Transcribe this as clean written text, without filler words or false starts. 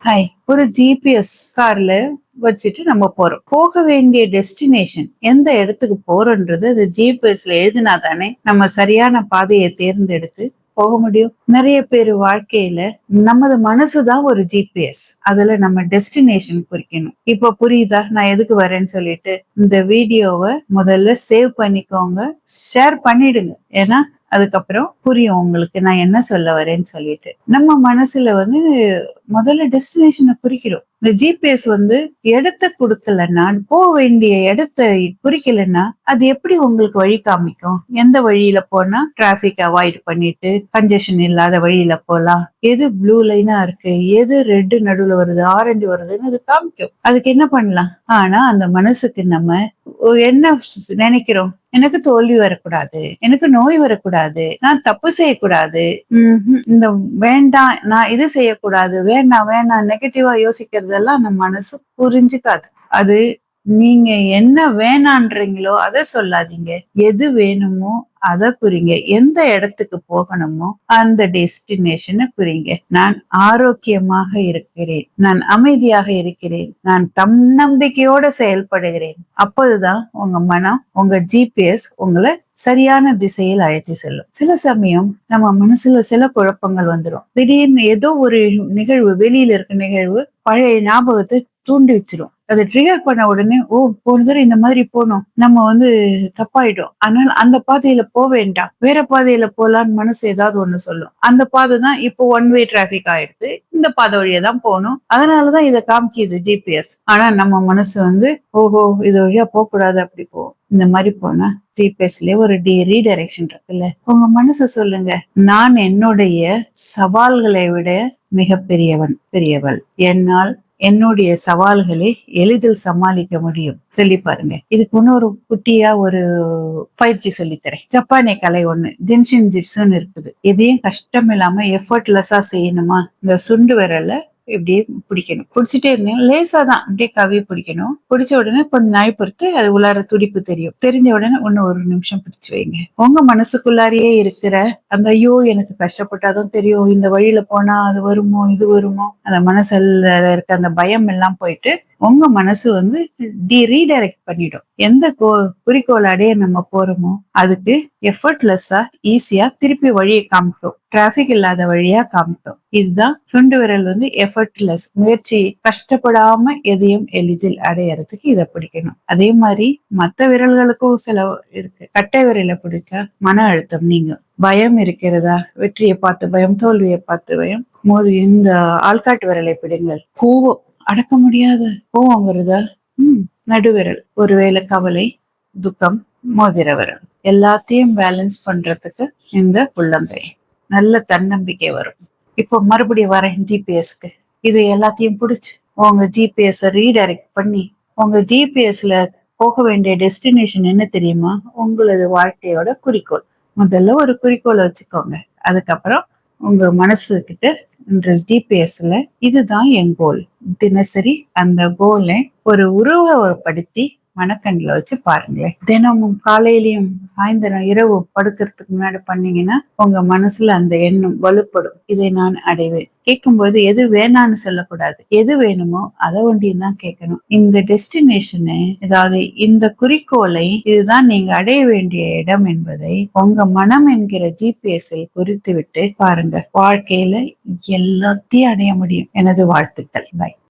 Hi, ஒரு GPS கார்ல வச்சுட்டு நம்ம போறோம். போக வேண்டிய டெஸ்டினேஷன் எந்த இடத்துக்கு போறோன்றது அது ஜிபிஎஸ்ல எழுதினா தானே நம்ம சரியான பாதையை தேர்ந்தெடுத்து போக முடியும். நிறைய பேர் வாழ்க்கையில நமது மனசுதான் ஒரு ஜிபிஎஸ். அதுல நம்ம டெஸ்டினேஷன் குறிக்கணும். இப்ப புரியுதா நான் எதுக்கு வரேன்னு சொல்லிட்டு? இந்த வீடியோவை முதல்ல சேவ் பண்ணிக்கோங்க, ஷேர் பண்ணிடுங்க. ஏன்னா அதுக்கப்புறம் புரியும் உங்களுக்கு நான் என்ன சொல்ல வரேன்னு சொல்லிட்டு. நம்ம மனசுல முதல்ல டெஸ்டினேஷனை குறிக்கிறோம். இந்த ஜிபிஎஸ் இடத்த கொடுக்கலன்னா, போக வேண்டிய இடத்த குறிக்கலன்னா அது எப்படி உங்களுக்கு வழி காமிக்கும்? எந்த வழியில போனா டிராபிக் அவாய்ட் பண்ணிட்டு கன்ஜெஷன் இல்லாத வழியில போலாம், எது ப்ளூ லைனா இருக்கு, எது ரெட் நடுவுல வருது, ஆரஞ்சு வருதுன்னு அது காமிக்கும். அதுக்கு என்ன பண்ணலாம்? ஆனா அந்த மனசுக்கு நம்ம என்ன நினைக்கிறோம்? எனக்கு தோல்வி வரக்கூடாது, எனக்கு நோய் வரக்கூடாது, நான் தப்பு செய்யக்கூடாது, இந்த வேண்டாம், நான் இது செய்யக்கூடாது, வேண்டாம் வேண்டாம் நெகட்டிவா யோசிக்கிறதெல்லாம் அந்த மனசு புரிஞ்சுக்காது. அது நீங்க என்ன வேணான்றீங்களோ அதை சொல்லாதீங்க, எது வேணுமோ அதை குறிங்க, எந்த இடத்துக்கு போகணுமோ அந்த டெஸ்டினேஷனை குறிங்க. நான் ஆரோக்கியமாக இருக்கிறேன், நான் அமைதியாக இருக்கிறேன், நான் தன்னம்பிக்கையோட செயல்படுகிறேன். அப்போதுதான் உங்க மனம், உங்க ஜிபிஎஸ் உங்களை சரியான திசையில் அழைத்து செல்லும். சில சமயம் நம்ம மனசுல சில குழப்பங்கள் வந்துடும். திடீர்னு ஏதோ ஒரு நிகழ்வு, வெளியில இருக்க நிகழ்வு பழைய ஞாபகத்தை தூண்டி வச்சிரும். அதை ட்ரிகர் பண்ண உடனே போன தடவை இந்த மாதிரி போனோம், நம்ம தப்பாயிடும், அதனால அந்த பாதையில போக வேண்டாம், வேற பாதையில போலான்னு மனசு ஏதாவது ஒண்ணு சொல்லும். அந்த பாதை தான் இப்போ ஒன் வே டிராபிக் ஆயிடுது, இந்த பாதை வழியா தான் போகணும், அதனாலதான் இதை காமிக்குது ஜிபிஎஸ். ஆனா நம்ம மனசு ஓஹோ இது வழியா போக கூடாது, அப்படி போ, இந்த மாதிரி போனா ஜிபிஎஸ்லயே ஒரு ரீடைரக்ஷன் இருக்குல்ல. உங்க மனசு சொல்லுங்க, நான் என்னுடைய சவால்களை விட மிக பெரியவள், என்னால் என்னுடைய சவால்களை எளிதில் சமாளிக்க முடியும். சொல்லி பாருங்க. இதுக்கு இன்னொரு குட்டியா ஒரு பயிற்சி சொல்லித்தரேன். ஜப்பானிய கலை ஒண்ணு, ஜின்ஷின் ஜிட்சுன்னு இருக்குது. எதையும் கஷ்டம் இல்லாம எஃபர்ட்லெஸ்ஸா செய்யணுமா, இந்த சுண்டு விரல்ல இப்படியே பிடிக்கணும். பிடிச்சிட்டே இருந்தேன், லேசா தான் அப்படியே கவி பிடிக்கணும். பிடிச்ச உடனே கொஞ்ச நாள் பொறுத்து அது உள்ளார துடிப்பு தெரியும். தெரிஞ்ச உடனே இன்னும் ஒரு நிமிஷம் பிடிச்சு வைங்க. உங்க மனசுக்குள்ளாரியே இருக்கிற அந்த ஐயோ எனக்கு கஷ்டப்பட்டாதான் தெரியும், இந்த வழியில போனா அது வருமோ இது வருமோ, அந்த மனசுல இருக்க அந்த பயம் எல்லாம் போயிட்டு உங்க மனசு ரீடைரக்ட் பண்ணிடும். எந்த குறிக்கோள் அடைய நம்ம போறோமோ அதுக்கு எஃபர்ட்லெஸ்ஸா ஈஸியா திருப்பி வழியை காமிக்கும், டிராபிக் இல்லாத வழியா காமிக்கும். இதுதான் சுண்டு விரல் எஃபர்ட்லெஸ், முயற்சி கஷ்டப்படாம எதையும் எளிதில் அடையறதுக்கு இதை பிடிக்கணும். அதே மாதிரி மத்த விரல்களுக்கும் சில இருக்கு. கட்டை விரலை பிடிச்சா மன அழுத்தம் நீங்க, பயம் இருக்கிறதா, வெற்றியை பார்த்து பயம், தோல்வியை பார்த்து பயம். இந்த ஆள்காட்டு விரலை பிடிங்கள், கோவம் அடக்க முடியாத கோவம் வருதா, நடுவிரல் ஒருவேளை கவலை, துக்கம், மோதிர விரல், எல்லாத்தையும் பேலன்ஸ் பண்றதுக்கு இந்த உள்ளங்கை. நல்ல தன்னம்பிக்கை வரும். இப்போ மறுபடியும் வரேன் ஜிபிஎஸ்க்கு. இது எல்லாத்தையும் பிடிச்சு உங்க ஜிபிஎஸ் ரீடைரக்ட் பண்ணி, உங்க ஜிபிஎஸ்ல போக வேண்டிய டெஸ்டினேஷன் என்ன தெரியுமா? உங்களது வாழ்க்கையோட குறிக்கோள். முதல்ல ஒரு குறிக்கோளை வச்சுக்கோங்க. அதுக்கப்புறம் உங்க மனசு கிட்ட ஜிபிஎஸ்ல இதுதான் என் கோல், தினசரி அந்த கோலை ஒரு உருவகப்படுத்தி மனக்கண்ணில் வச்சு பாருங்களேன். தினமும் காலையிலயும் சாயந்தரம் இரவு படுக்கிறதுக்கு முன்னாடி பண்ணீங்கன்னா உங்க மனசுல அந்த எண்ணம் வலுப்படும். இதை நான் அடைவேன். கேட்கும்போது எது வேணான்னு சொல்லக்கூடாது, எது வேணுமோ அதை ஒண்டியும் தான் கேட்கணும். இந்த டெஸ்டினேஷனை, அதாவது இந்த குறிக்கோளை, இதுதான் நீங்க அடைய வேண்டிய இடம் என்பதை உங்க மனம் என்கிற ஜிபிஎஸ்ஸில் குறித்து விட்டு பாருங்க. வாழ்க்கையில எல்லாத்தையும் அடைய முடியும். எனது வாழ்த்துக்கள். பை.